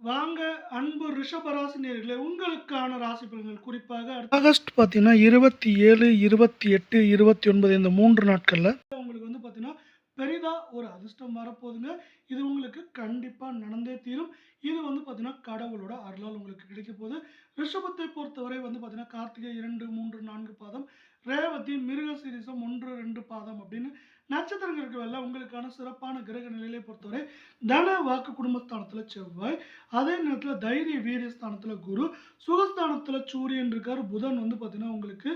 வாங்க அன்பு ரிஷபராசி நேயர்களே, உங்களுக்கான ராசி பலன்கள் குறிப்பாக ஆகஸ்ட் பார்த்தீங்கன்னா 27, 28, 29 இந்த 3 நாட்கள்ல உங்களுக்கு வந்து பார்த்தீங்கன்னா பெரிதா ஒரு அதிர்ஷ்டம் வரப்போகுதுங்க. இது உங்களுக்கு கண்டிப்பா நடந்தே தீரும். இது வந்து பார்த்தீங்கன்னா கடவுளோட அருளால் உங்களுக்கு கிடைக்க போகுது. ரிஷபத்தை பொறுத்தவரை வந்து பார்த்தீங்கன்னா கார்த்திகை 2, 3, 4 பாதம், ரேவதி, மிருகசீரிஷம் 1, 2 பாதம் அப்படின்னு நட்சத்திரங்கள் இருக்கிறவல்ல உங்களுக்கான சிறப்பான கிரக நிலையை பொறுத்தவரை தன வாக்கு குடும்பஸ்தானத்துல செவ்வாய், அதே நேரத்துல தைரிய வீரிய ஸ்தானத்துல குரு, சுகஸ்தானத்துல சூரியன் இருக்கார். புதன் வந்து பார்த்தீங்கன்னா உங்களுக்கு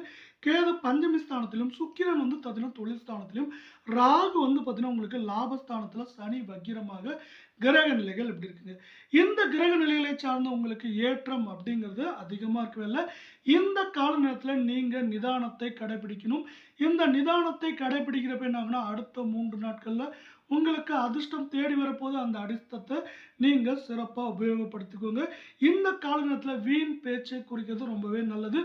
கேது பஞ்சமி ஸ்தானத்திலும், சுக்கிரன் வந்து பார்த்தீங்கன்னா தொழில் ஸ்தானத்திலும், ராகு வந்து பார்த்தீங்கன்னா உங்களுக்கு லாபஸ்தானத்துல சனி வக்கிரமாக கிரக நிலைகள் எப்படி இருக்குங்க. இந்த கிரக நிலைகளை சார்ந்த உங்களுக்கு ஏற்றம் அப்படிங்கிறது அதிகமா இருக்கவே இல்லை. இந்த கால நேரத்தில் நீங்க நிதானத்தை கடைபிடிக்கணும். இந்த நிதானத்தை கடைபிடிக்கிறப்ப என்ன ஆகுனா அடுத்த 3 நாட்கள்ல உங்களுக்கு அதிர்ஷ்டம் தேடி வரப்போது. அந்த அதிர்ஷ்டத்தை நீங்க சிறப்பா உபயோகப்படுத்திக்கோங்க. இந்த கால நேரத்தில் வீண் பேச்சை குறிக்கிறது ரொம்பவே நல்லது.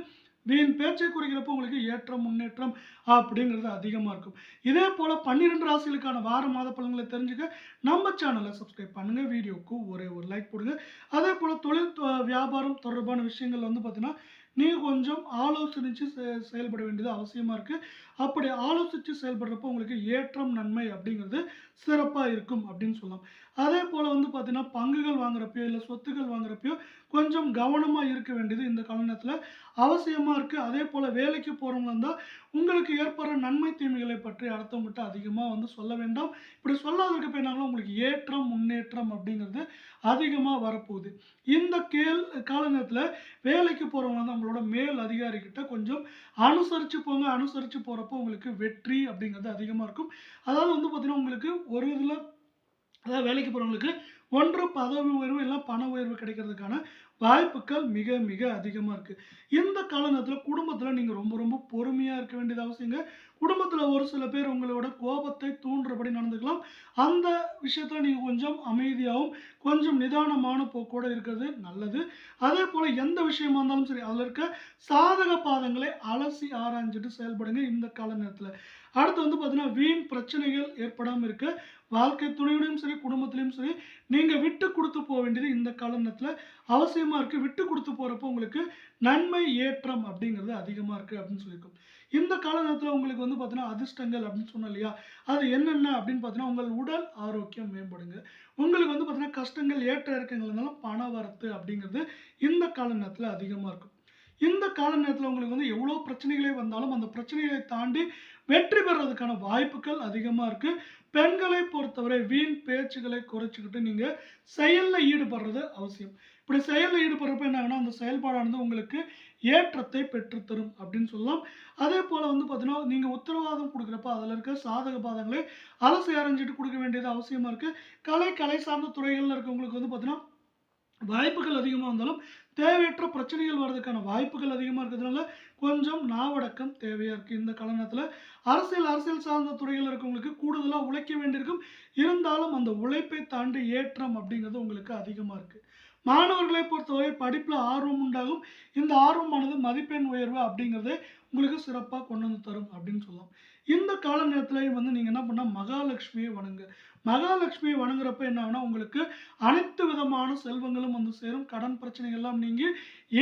வீண் பேச்சை குறிக்கிறப்போ உங்களுக்கு ஏற்றம் முன்னேற்றம் அப்படிங்கிறது அதிகமாக இருக்கும். இதே போல் 12 ராசிகளுக்கான வார மாத பலன்களை தெரிஞ்சுக்க நம்ம சேனலை சப்ஸ்கிரைப் பண்ணுங்கள். வீடியோவுக்கு ஒரே ஒரு லைக் போடுங்க. அதே போல் தொழில் வியாபாரம் தொடர்பான விஷயங்கள் வந்து பார்த்தீங்கன்னா நீங்கள் கொஞ்சம் ஆலோசனித்து செயல்பட வேண்டியது அவசியமாக இருக்குது. அப்படி ஆலோசித்து செயல்படுறப்போ உங்களுக்கு ஏற்றம் நன்மை அப்படிங்கிறது சிறப்பாக இருக்கும் அப்படின்னு சொல்லலாம். அதே போல் வந்து பார்த்தீங்கன்னா பங்குகள் வாங்குறப்பையோ இல்லை சொத்துக்கள் வாங்குறப்பையோ கொஞ்சம் கவனமாக இருக்க வேண்டியது இந்த காலநேரத்தில் அவசியமாக இருக்குது. அதே போல் வேலைக்கு போகிறவங்க இருந்தால் உங்களுக்கு ஏற்படுற நன்மை தீமைகளை பற்றி அடுத்தவங்ககிட்ட அதிகமாக வந்து சொல்ல வேண்டாம். இப்படி சொல்லாததுக்கு போயினாலும் உங்களுக்கு ஏற்றம் முன்னேற்றம் அப்படிங்கிறது அதிகமாக வரப்போகுது. இந்த கால நேரத்தில் வேலைக்கு போகிறவங்க வந்து அவங்களோட மேல் அதிகாரிகிட்ட கொஞ்சம் அனுசரித்து போங்க. அனுசரித்து போகிறப்போ உங்களுக்கு வெற்றி அப்படிங்கிறது அதிகமாக இருக்கும். அதாவது வந்து பார்த்தீங்கன்னா உங்களுக்கு ஒரு இதில் அதாவது வேலைக்கு போகிறவங்களுக்கு ஒன்று பதவி உயர்வு இல்லை பண உயர்வு கிடைக்கிறதுக்கான வாய்ப்புகள் மிக மிக அதிகமாக இருக்குது. இந்த கால நேரத்தில் குடும்பத்தில் நீங்கள் ரொம்ப ரொம்ப பொறுமையாக இருக்க வேண்டியது அவசியங்க. குடும்பத்தில் ஒரு சில பேர் உங்களோட கோபத்தை தூண்டுறபடி நடந்துக்கலாம். அந்த விஷயத்தில் நீங்கள் கொஞ்சம் அமைதியாகவும் கொஞ்சம் நிதானமான போக்கோடு இருக்கிறது நல்லது. அதே போல் எந்த விஷயமா இருந்தாலும் சரி அதில் இருக்க சாதக பாதங்களை அலசி ஆராய்ஞ்சிட்டு செயல்படுங்க இந்த கால நேரத்தில். அடுத்து வந்து பார்த்தீங்கன்னா வீண் பிரச்சனைகள் ஏற்படாமல் இருக்க வாழ்க்கை துணையுடையும் சரி குடும்பத்திலையும் சரி நீங்கள் விட்டு கொடுத்து போக வேண்டியது இந்த கால நேரத்தில் அவசியமாக இருக்குது. விட்டு கொடுத்து போகிறப்போ உங்களுக்கு நன்மை ஏற்றம் அப்படிங்கிறது அதிகமாக இருக்குது அப்படின்னு சொல்லியிருக்கோம். இந்த கால நேரத்தில் உங்களுக்கு வந்து பார்த்தீங்கன்னா அதிர்ஷ்டங்கள் அப்படின்னு சொன்னோம் இல்லையா, அது என்னென்ன அப்படின்னு பார்த்தீங்கன்னா உங்கள் உடல் ஆரோக்கியம் மேம்படுங்க. உங்களுக்கு வந்து பார்த்தீங்கன்னா கஷ்டங்கள் ஏற்ற இறக்கங்கள் இருந்தாலும் பண வரத்து அப்படிங்கிறது இந்த கால நேரத்தில் அதிகமாக இருக்கும். இந்த கால நேரத்தில் உங்களுக்கு வந்து எவ்வளோ பிரச்சனைகளே வந்தாலும் அந்த பிரச்சனைகளை தாண்டி வெற்றி பெறதுக்கான வாய்ப்புகள் அதிகமாக இருக்குது. பெண்களை பொறுத்தவரை வீண் பேச்சுகளை குறைச்சிக்கிட்டு நீங்கள் செயலில் ஈடுபடுறது அவசியம். இப்படி செயலில் ஈடுபடுறப்ப என்ன ஆகுனா அந்த செயல்பாடானது உங்களுக்கு ஏற்றத்தை பெற்றுத்தரும் அப்படின்னு சொல்லலாம். அதே போல் வந்து பார்த்தீங்கன்னா நீங்கள் உத்தரவாதம் கொடுக்குறப்ப அதில் இருக்க சாதக பாதங்களை அலசி அரைஞ்சிட்டு கொடுக்க வேண்டியது அவசியமாக இருக்குது. கலை சார்ந்த துறைகளில் இருக்கவங்களுக்கு வந்து பார்த்தீங்கன்னா வாய்ப்புகள் அதிகமாக இருந்தாலும் தேவையற்ற பிரச்சனைகள் வர்றதுக்கான வாய்ப்புகள் அதிகமாக இருக்கிறதுனால கொஞ்சம் நாவடக்கம் தேவையாக இருக்குது. இந்த காலநேரத்தில் அரசியல் சார்ந்த துறைகள் இருக்கவங்களுக்கு கூடுதலாக உழைக்க வேண்டியிருக்கும். இருந்தாலும் அந்த உழைப்பை தாண்டி ஏற்றம் அப்படிங்கிறது உங்களுக்கு அதிகமாக இருக்குது. மாணவர்களை பொறுத்தவரை படிப்பில் ஆர்வம் உண்டாகும். இந்த ஆர்வமானது மதிப்பெண் உயர்வு அப்படிங்கிறதே உங்களுக்கு சிறப்பாக கொண்டு வந்து தரும் அப்படின்னு சொல்லலாம். இந்த கால நேரத்தில் வந்து நீங்கள் என்ன பண்ணால் மகாலட்சுமியை வணங்க. மகாலட்சுமியை வணங்குறப்ப என்ன ஆகுனா உங்களுக்கு அனைத்து விதமான செல்வங்களும் வந்து சேரும். கடன் பிரச்சனைகள் எல்லாம் நீங்கி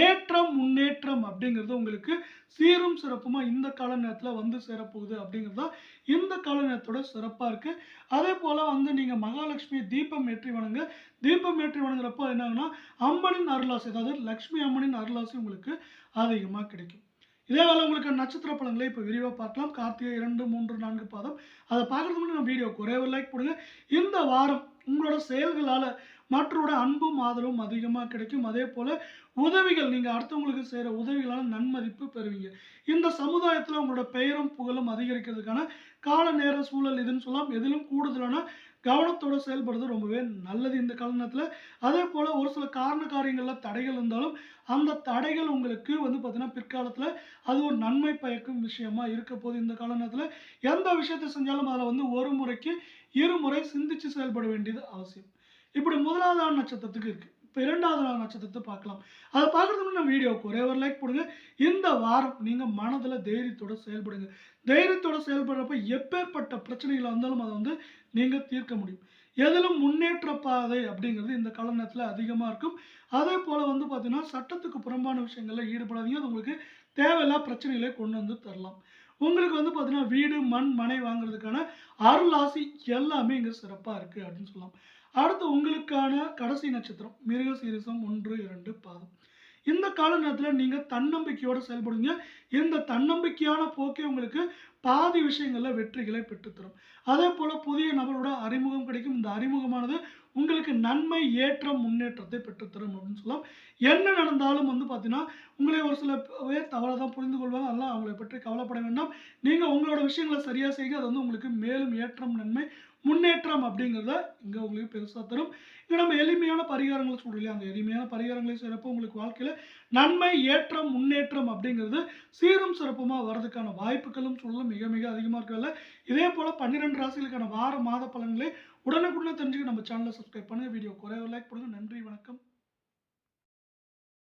ஏற்றம் முன்னேற்றம் அப்படிங்கிறது உங்களுக்கு சீரும் சிறப்புமா இந்த கால நேரத்தில் வந்து சேரப்போகுது அப்படிங்கிறது தான் இந்த கால நேரத்தோட சிறப்பாக இருக்குது. அதே போல் வந்து நீங்கள் மகாலட்சுமி தீபம் ஏற்றி வணங்க. தீபம் ஏற்றி வணங்குறப்போ என்ன ஆகுனா அம்மனின் அருளாசி, அதாவது லக்ஷ்மி அம்மனின் அருளாசி உங்களுக்கு அதிகமாக கிடைக்கும். இதே வேலை உங்களுக்கு நட்சத்திர பலன்களை இப்போ விரிவாக பார்க்கலாம். கார்த்திகை 2, 3, 4 பாதம் அதை பார்க்குறதுக்கு முன்னாடி நம்ம வீடியோக்கு ஒரே ஒரு லைக் போடுங்க. இந்த வாரம் உங்களோட செயல்களால் மற்றோட அன்பும் ஆதரவும் அதிகமாக கிடைக்கும். அதே போல் உதவிகள் நீங்கள் அடுத்தவங்களுக்கு செய்கிற உதவிகளால் நன்மதிப்பு பெறுவீங்க. இந்த சமுதாயத்தில் உங்களோட பெயரும் புகழும் அதிகரிக்கிறதுக்கான கால நேர சூழல் இதுன்னு சொல்லலாம். எதிலும் கூடுதலான கவனத்தோடு செயல்படுறது ரொம்பவே நல்லது இந்த கால நேரத்தில். அதே போல் ஒரு சில காரியங்களில் தடைகள் இருந்தாலும் அந்த தடைகள் உங்களுக்கு வந்து பார்த்தீங்கன்னா பிற்காலத்தில் அது ஒரு நன்மை பயக்கும் விஷயமா இருக்க போது. இந்த கால நேரத்தில் எந்த விஷயத்தை செஞ்சாலும் அதில் வந்து ஒரு முறைக்கு இருமுறை சிந்திச்சு செயல்பட வேண்டியது அவசியம். இப்படி முதலாவது நட்சத்திரத்துக்கு இருக்குது. இப்போ 2வது நட்சத்திரத்தை பார்க்கலாம். அதை பார்க்குறதுக்கு முன்னாடி நம்ம வீடியோவுக்கு ஒரே ஒரு லைக் போடுங்க. இந்த வாரம் நீங்கள் மனதில் தைரியத்தோடு செயல்படுங்க. தைரியத்தோடு செயல்படுறப்ப எப்பேற்பட்ட பிரச்சனைகளாக இருந்தாலும் அதை வந்து நீங்கள் தீர்க்க முடியும். எதிலும் முன்னேற்ற பாதை அப்படிங்கிறது இந்த கால நேரத்துல அதிகமா இருக்கும். அதேபோல வந்து பார்த்தீங்கன்னா, சட்டத்துக்கு புறம்பான விஷயங்கள்ல ஈடுபடாதீங்க. அது உங்களுக்கு தேவையில்லா பிரச்சனைகளை கொண்டு வந்து தரலாம். உங்களுக்கு வந்து பார்த்தீங்கன்னா, வீடு, மண், மனை வாங்குறதுக்கான அருள் ஆசி எல்லாமே இங்க சிறப்பா இருக்கு அப்படின்னு சொல்லலாம். அடுத்து உங்களுக்கான கடைசி நட்சத்திரம் மிருகசீரிஷம் 1, 2 பாதம். இந்த கால நேரத்துல நீங்க தன்னம்பிக்கையோட செயல்படுங்க. இந்த தன்னம்பிக்கையான போக்கே உங்களுக்கு பாதி விஷயங்கள்ல வெற்றிகளை பெற்றுத்தரும். அதேபோல புதிய நபரோட அறிமுகம் கிடைக்கும். இந்த அறிமுகமானது உங்களுக்கு நன்மை, ஏற்றம், முன்னேற்றத்தை பெற்றுத்தரும் அப்படின்னு சொல்லலாம். என்ன நடந்தாலும் வந்து பார்த்தீங்கன்னா, உங்களை ஒரு சில பேர் தவறா தான் புரிந்து கொள்வாங்க. அதெல்லாம் அவங்கள பற்றி கவலைப்பட வேண்டாம். நீங்க உங்களோட விஷயங்கள சரியா செய்யுங்க. அது வந்து உங்களுக்கு மேலும் ஏற்றம், நன்மை, முன்னேற்றம் அப்படிங்கிறத இங்க உங்களுக்கு பெருசா தரும். இங்க நம்ம எளிமையான பரிகாரங்கள் சொல்றோம் இல்லையா? அந்த எளிமையான பரிகாரங்களை செய்றப்போ உங்களுக்கு வாழ்க்கையில நன்மை, ஏற்றம், முன்னேற்றம் அப்படிங்கிறது சீரும் சிறப்புமா வரதுக்கான வாய்ப்புகளும் சூழலும் மிக மிக அதிகமா இருக்கிறதால, இதே போல 12 ராசிகளுக்கான வார, மாத பலன்களை உடனுக்குடன் தெரிஞ்சுக்க நம்ம சேனலை சப்ஸ்கிரைப் பண்ணுங்க. வீடியோக்கு ஒரே ஒரு லைக் போடுங்க. நன்றி, வணக்கம்.